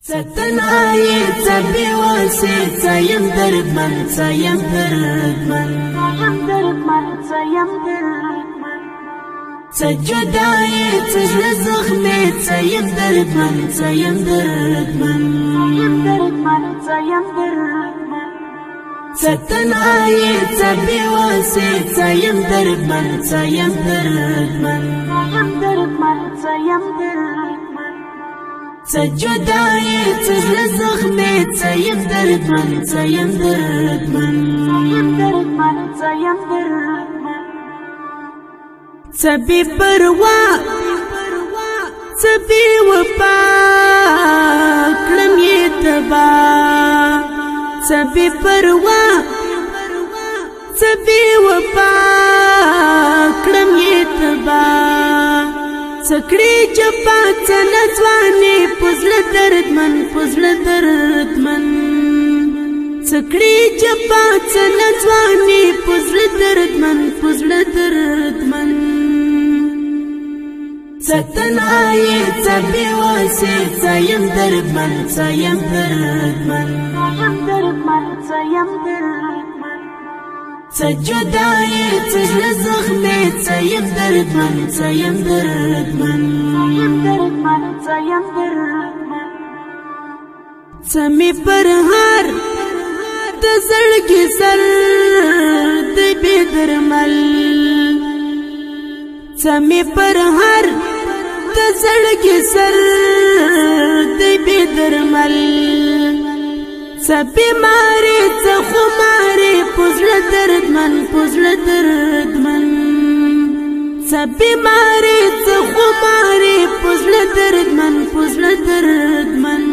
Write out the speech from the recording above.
ستنهاي تبي وسيت يم دردمن سيم دردمن سجداي تجل زخمي سيم دردمن سيم دردمن ستنهاي تبي وسيت يم دردمن سيم دردمن سجداي تجل زخمي سيم دردمن سيم دردمن سبي بروا سبي وفا كلم يتبا سبي بروا سبي وفا كلم يتبا سکړی جپا چنځواني پزل دردمن سکړی جپا چنځواني پزل دردمن دردمن ستنهاي تبي وسيت سيم دردمن سجداي تجل زخمي سيم دردمن سمي پرهار تزړګي سر د بيدرمل سمي پرهار تزړګي سر د بيدرمل سبي ماري خماري پزل دردمن سبي ماري خماري پزل دردمن